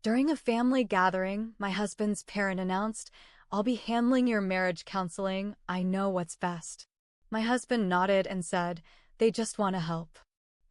During a family gathering, my husband's parent announced, "I'll be handling your marriage counseling. I know what's best." My husband nodded and said, "They just want to help."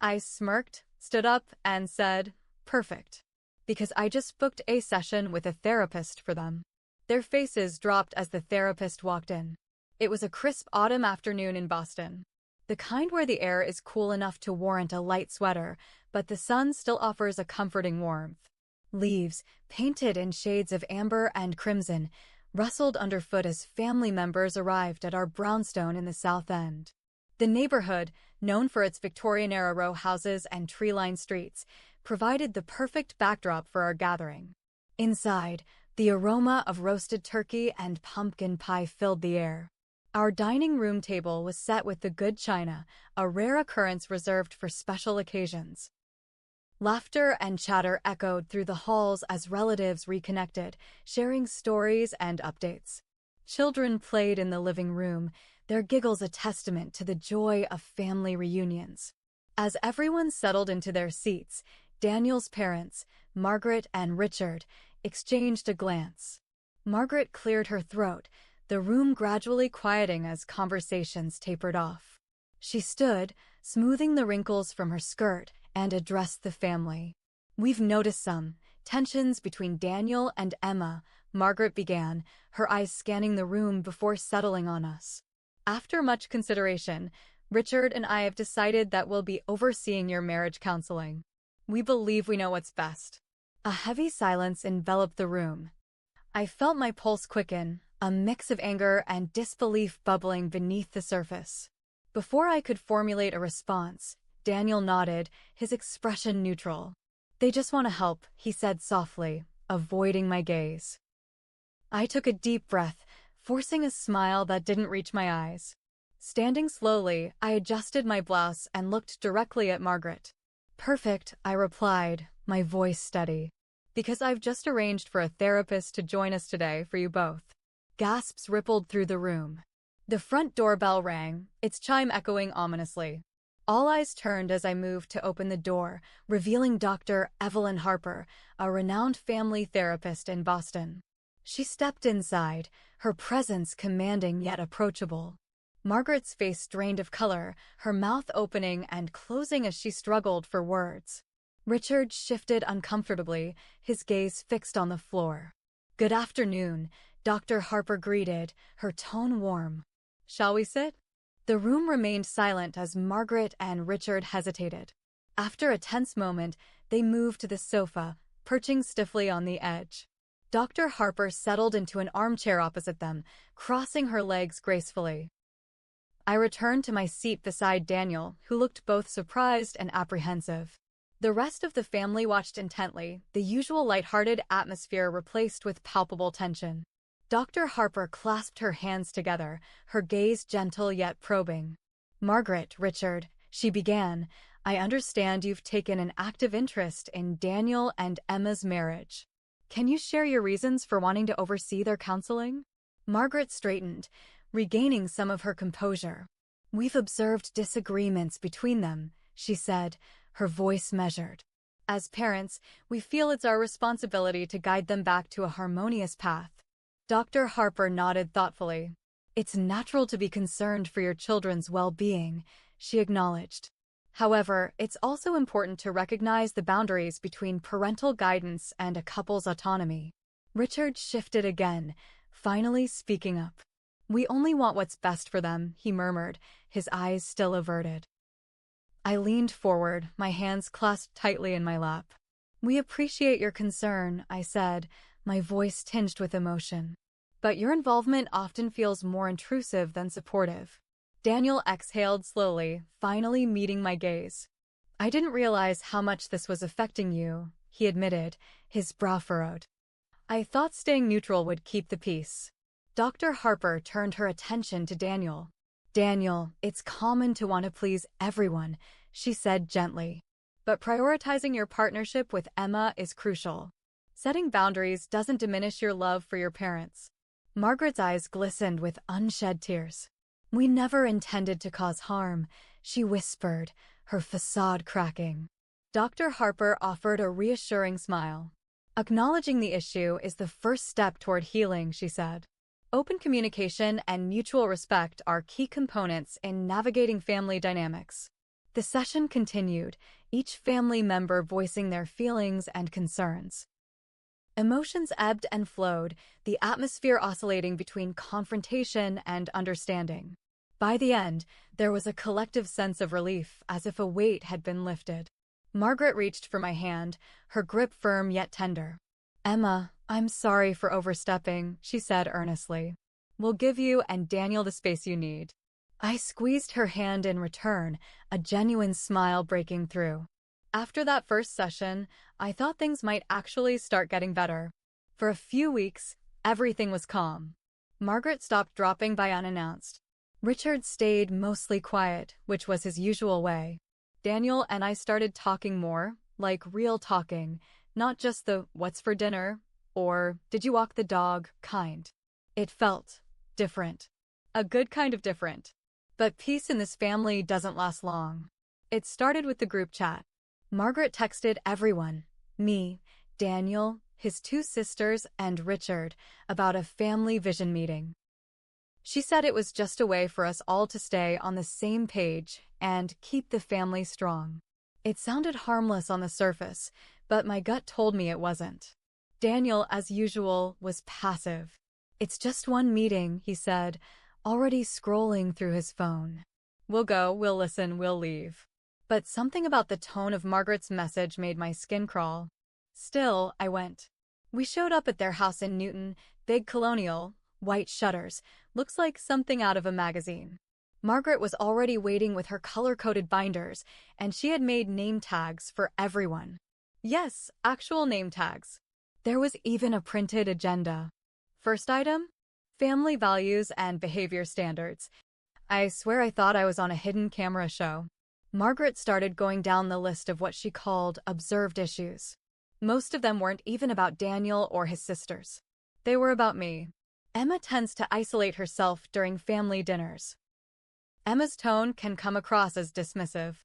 I smirked, stood up, and said, "Perfect." Because I just booked a session with a therapist for them. Their faces dropped as the therapist walked in. It was a crisp autumn afternoon in Boston. The kind where the air is cool enough to warrant a light sweater, but the sun still offers a comforting warmth. Leaves, painted in shades of amber and crimson, rustled underfoot as family members arrived at our brownstone in the South End. The neighborhood, known for its Victorian-era row houses and tree-lined streets, provided the perfect backdrop for our gathering. Inside, the aroma of roasted turkey and pumpkin pie filled the air. Our dining room table was set with the good china, a rare occurrence reserved for special occasions. Laughter and chatter echoed through the halls as relatives reconnected, sharing stories and updates. Children played in the living room, their giggles a testament to the joy of family reunions. As everyone settled into their seats, Daniel's parents, Margaret and Richard, exchanged a glance. Margaret cleared her throat, the room gradually quieting as conversations tapered off. She stood, smoothing the wrinkles from her skirt, and addressed the family. "We've noticed some tensions between Daniel and Emma," Margaret began, her eyes scanning the room before settling on us. "After much consideration, Richard and I have decided that we'll be overseeing your marriage counseling. We believe we know what's best." A heavy silence enveloped the room. I felt my pulse quicken, a mix of anger and disbelief bubbling beneath the surface. Before I could formulate a response, Daniel nodded, his expression neutral. "They just want to help," he said softly, avoiding my gaze. I took a deep breath, forcing a smile that didn't reach my eyes. Standing slowly, I adjusted my blouse and looked directly at Margaret. "Perfect," I replied, my voice steady. "Because I've just arranged for a therapist to join us today for you both." Gasps rippled through the room. The front doorbell rang, its chime echoing ominously. All eyes turned as I moved to open the door, revealing Dr. Evelyn Harper, a renowned family therapist in Boston. She stepped inside, her presence commanding yet approachable. Margaret's face drained of color, her mouth opening and closing as she struggled for words. Richard shifted uncomfortably, his gaze fixed on the floor. "Good afternoon," Dr. Harper greeted, her tone warm. "Shall we sit?" The room remained silent as Margaret and Richard hesitated. After a tense moment, they moved to the sofa, perching stiffly on the edge. Dr. Harper settled into an armchair opposite them, crossing her legs gracefully. I returned to my seat beside Daniel, who looked both surprised and apprehensive. The rest of the family watched intently, the usual lighthearted atmosphere replaced with palpable tension. Dr. Harper clasped her hands together, her gaze gentle yet probing. "Margaret, Richard," she began, "I understand you've taken an active interest in Daniel and Emma's marriage. Can you share your reasons for wanting to oversee their counseling?" Margaret straightened, regaining some of her composure. "We've observed disagreements between them," she said, her voice measured. "As parents, we feel it's our responsibility to guide them back to a harmonious path." Dr. Harper nodded thoughtfully. "It's natural to be concerned for your children's well-being," she acknowledged. "However, it's also important to recognize the boundaries between parental guidance and a couple's autonomy." Richard shifted again, finally speaking up. "We only want what's best for them," he murmured, his eyes still averted. I leaned forward, my hands clasped tightly in my lap. "We appreciate your concern," I said, my voice tinged with emotion. "But your involvement often feels more intrusive than supportive." Daniel exhaled slowly, finally meeting my gaze. "I didn't realize how much this was affecting you," he admitted, his brow furrowed. "I thought staying neutral would keep the peace." Dr. Harper turned her attention to Daniel. "Daniel, it's common to want to please everyone," she said gently. "But prioritizing your partnership with Emma is crucial. Setting boundaries doesn't diminish your love for your parents." Margaret's eyes glistened with unshed tears. "We never intended to cause harm," she whispered, her facade cracking. Dr. Harper offered a reassuring smile. Acknowledging the issue is the first step toward healing, she said. Open communication and mutual respect are key components in navigating family dynamics. The session continued, each family member voicing their feelings and concerns. Emotions ebbed and flowed, the atmosphere oscillating between confrontation and understanding. By the end, there was a collective sense of relief, as if a weight had been lifted. Margaret reached for my hand, her grip firm yet tender. "Emma, I'm sorry for overstepping," she said earnestly. "We'll give you and Daniel the space you need." I squeezed her hand in return, a genuine smile breaking through. After that first session, I thought things might actually start getting better. For a few weeks, everything was calm. Margaret stopped dropping by unannounced. Richard stayed mostly quiet, which was his usual way. Daniel and I started talking more, like real talking, not just the "what's for dinner" or "did you walk the dog" kind. It felt different. A good kind of different. But peace in this family doesn't last long. It started with the group chat. Margaret texted everyone, me, Daniel, his two sisters, and Richard, about a family vision meeting. She said it was just a way for us all to stay on the same page and keep the family strong. It sounded harmless on the surface, but my gut told me it wasn't. Daniel, as usual, was passive. "It's just one meeting," he said, already scrolling through his phone. "We'll go, we'll listen, we'll leave." But something about the tone of Margaret's message made my skin crawl. Still, I went. We showed up at their house in Newton, big colonial, white shutters, looks like something out of a magazine. Margaret was already waiting with her color-coded binders, and she had made name tags for everyone. Yes, actual name tags. There was even a printed agenda. First item? Family values and behavior standards. I swear I thought I was on a hidden camera show. Margaret started going down the list of what she called observed issues. Most of them weren't even about Daniel or his sisters. They were about me. Emma tends to isolate herself during family dinners. Emma's tone can come across as dismissive.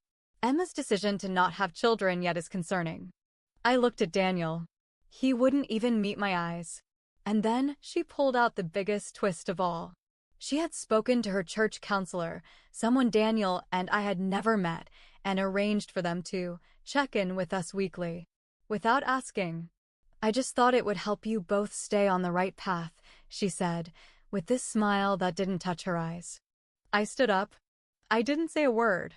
Emma's decision to not have children yet is concerning. I looked at Daniel. He wouldn't even meet my eyes. And then she pulled out the biggest twist of all. She had spoken to her church counselor, someone Daniel and I had never met, and arranged for them to check in with us weekly. Without asking. "I just thought it would help you both stay on the right path," she said, with this smile that didn't touch her eyes. I stood up. I didn't say a word.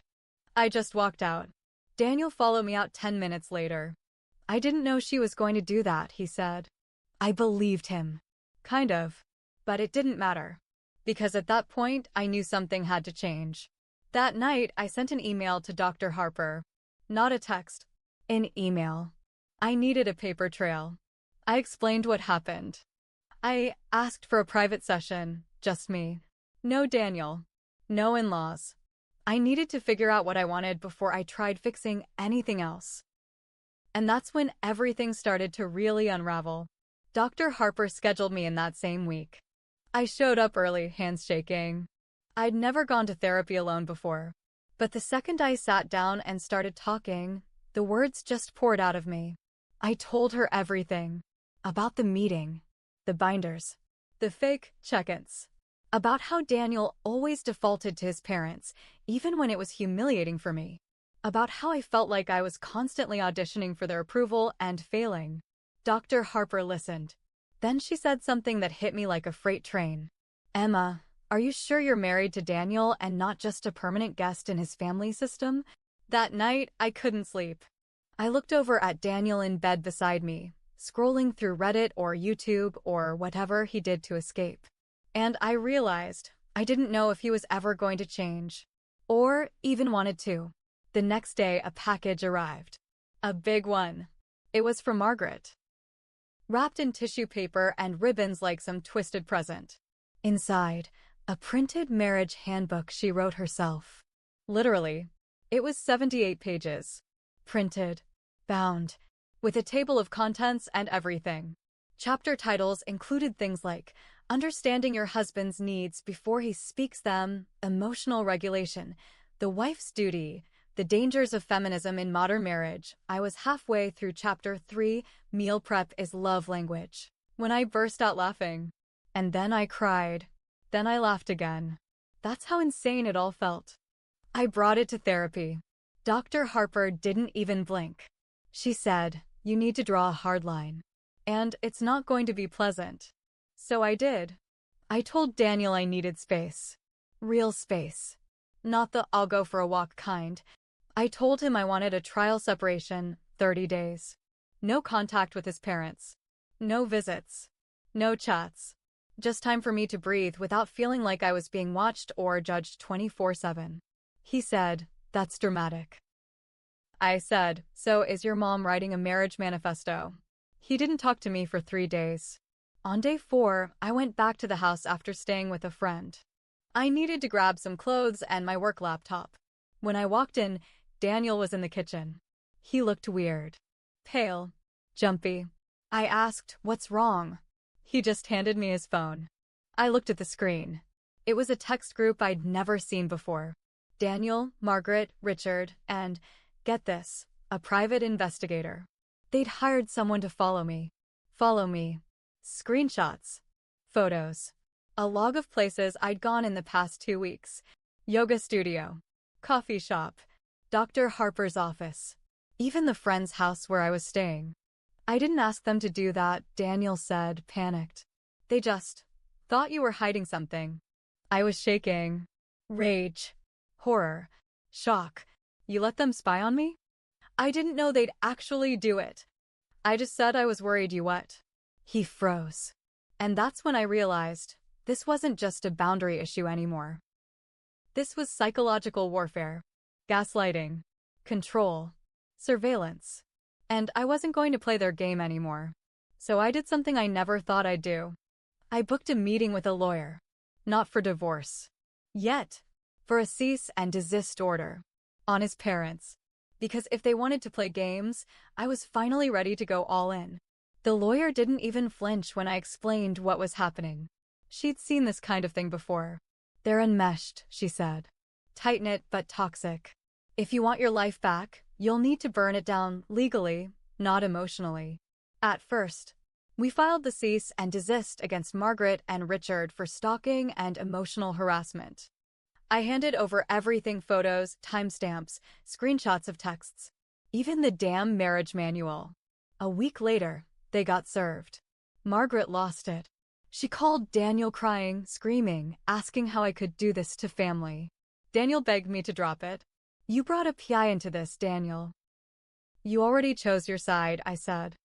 I just walked out. Daniel followed me out 10 minutes later. "I didn't know she was going to do that," he said. I believed him. Kind of. But it didn't matter. Because at that point, I knew something had to change. That night, I sent an email to Dr. Harper. Not a text. An email. I needed a paper trail. I explained what happened. I asked for a private session, just me. No Daniel. No in-laws. I needed to figure out what I wanted before I tried fixing anything else. And that's when everything started to really unravel. Dr. Harper scheduled me in that same week. I showed up early, hands shaking. I'd never gone to therapy alone before. But the second I sat down and started talking, the words just poured out of me. I told her everything. About the meeting, the binders, the fake check-ins. About how Daniel always defaulted to his parents, even when it was humiliating for me. About how I felt like I was constantly auditioning for their approval and failing. Dr. Harper listened. Then she said something that hit me like a freight train. "Emma, are you sure you're married to Daniel and not just a permanent guest in his family system?" That night, I couldn't sleep. I looked over at Daniel in bed beside me, scrolling through Reddit or YouTube or whatever he did to escape. And I realized I didn't know if he was ever going to change, or even wanted to. The next day, a package arrived. A big one. It was from Margaret. Wrapped in tissue paper and ribbons like some twisted present. Inside, a printed marriage handbook she wrote herself. Literally. It was 78 pages. Printed. Bound. With a table of contents and everything. Chapter titles included things like understanding your husband's needs before he speaks them, emotional regulation, the wife's duty, The Dangers of Feminism in Modern Marriage. I was halfway through Chapter 3, Meal Prep is Love Language, when I burst out laughing. And then I cried. Then I laughed again. That's how insane it all felt. I brought it to therapy. Dr. Harper didn't even blink. She said, "You need to draw a hard line. And it's not going to be pleasant." So I did. I told Daniel I needed space. Real space. Not the "I'll go for a walk" kind. I told him I wanted a trial separation, 30 days. No contact with his parents. No visits. No chats. Just time for me to breathe without feeling like I was being watched or judged 24/7. He said, "That's dramatic." I said, "So is your mom writing a marriage manifesto?" He didn't talk to me for 3 days. On day 4, I went back to the house after staying with a friend. I needed to grab some clothes and my work laptop. When I walked in, Daniel was in the kitchen. He looked weird. Pale. Jumpy. I asked, "What's wrong?" He just handed me his phone. I looked at the screen. It was a text group I'd never seen before. Daniel, Margaret, Richard, and, get this, a private investigator. They'd hired someone to follow me. Follow me. Screenshots. Photos. A log of places I'd gone in the past 2 weeks. Yoga studio. Coffee shop. Dr. Harper's office. Even the friend's house where I was staying. I didn't ask them to do that, Daniel said, panicked. They just thought you were hiding something. I was shaking. Rage. Horror. Shock. You let them spy on me? I didn't know they'd actually do it. I just said I was worried. You what? He froze. And that's when I realized this wasn't just a boundary issue anymore. This was psychological warfare. Gaslighting. Control. Surveillance. And I wasn't going to play their game anymore. So I did something I never thought I'd do. I booked a meeting with a lawyer. Not for divorce. Yet. For a cease and desist order. On his parents. Because if they wanted to play games, I was finally ready to go all in. The lawyer didn't even flinch when I explained what was happening. She'd seen this kind of thing before. They're enmeshed, she said. Tight-knit but toxic. If you want your life back, you'll need to burn it down legally, not emotionally. At first, we filed the cease and desist against Margaret and Richard for stalking and emotional harassment. I handed over everything: photos, timestamps, screenshots of texts, even the damn marriage manual. A week later, they got served. Margaret lost it. She called Daniel crying, screaming, asking how I could do this to family. Daniel begged me to drop it. You brought a PI into this, Daniel. You already chose your side, I said.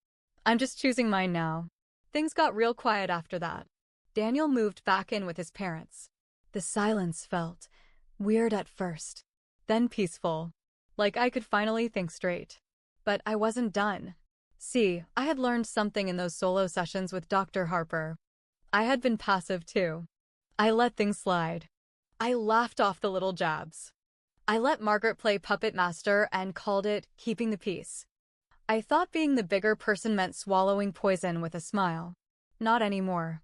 I'm just choosing mine now. Things got real quiet after that. Daniel moved back in with his parents. The silence felt weird at first, then peaceful, like I could finally think straight. But I wasn't done. See, I had learned something in those solo sessions with Dr. Harper. I had been passive too. I let things slide. I laughed off the little jabs. I let Margaret play puppet master and called it keeping the peace. I thought being the bigger person meant swallowing poison with a smile. Not anymore.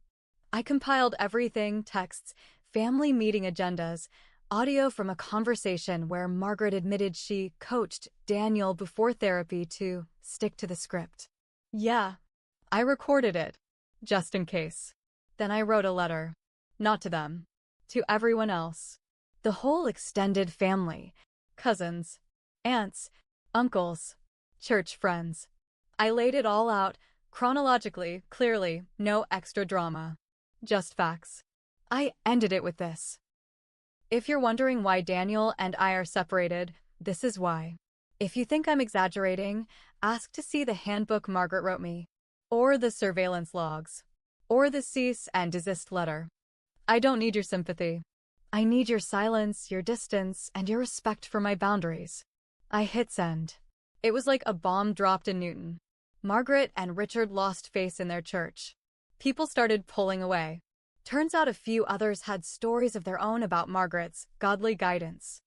I compiled everything: texts, family meeting agendas, audio from a conversation where Margaret admitted she coached Daniel before therapy to stick to the script. Yeah, I recorded it, just in case. Then I wrote a letter. Not to them. To everyone else. The whole extended family. Cousins. Aunts. Uncles. Church friends. I laid it all out, chronologically, clearly, no extra drama. Just facts. I ended it with this. If you're wondering why Daniel and I are separated, this is why. If you think I'm exaggerating, ask to see the handbook Margaret wrote me. Or the surveillance logs. Or the cease and desist letter. I don't need your sympathy. I need your silence, your distance, and your respect for my boundaries. I hit send. It was like a bomb dropped in Newton. Margaret and Richard lost face in their church. People started pulling away. Turns out a few others had stories of their own about Margaret's godly guidance.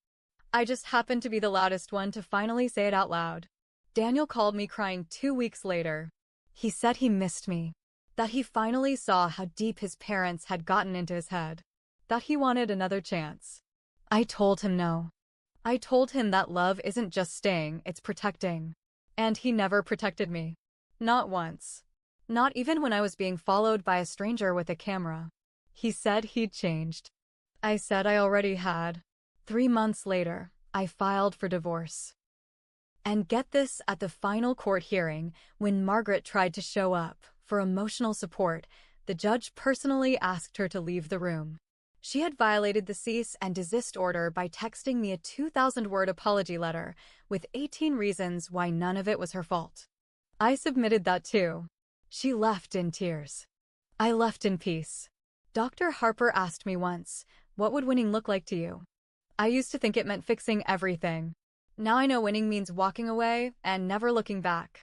I just happened to be the loudest one to finally say it out loud. Daniel called me crying 2 weeks later. He said he missed me. That he finally saw how deep his parents had gotten into his head. That he wanted another chance. I told him no. I told him that love isn't just staying, it's protecting. And he never protected me. Not once. Not even when I was being followed by a stranger with a camera. He said he'd changed. I said I already had. 3 months later, I filed for divorce. And get this, at the final court hearing, when Margaret tried to show up for emotional support, the judge personally asked her to leave the room. She had violated the cease and desist order by texting me a 2,000-word apology letter with 18 reasons why none of it was her fault. I submitted that too. She left in tears. I left in peace. Dr. Harper asked me once, "What would winning look like to you?" I used to think it meant fixing everything. Now I know winning means walking away and never looking back.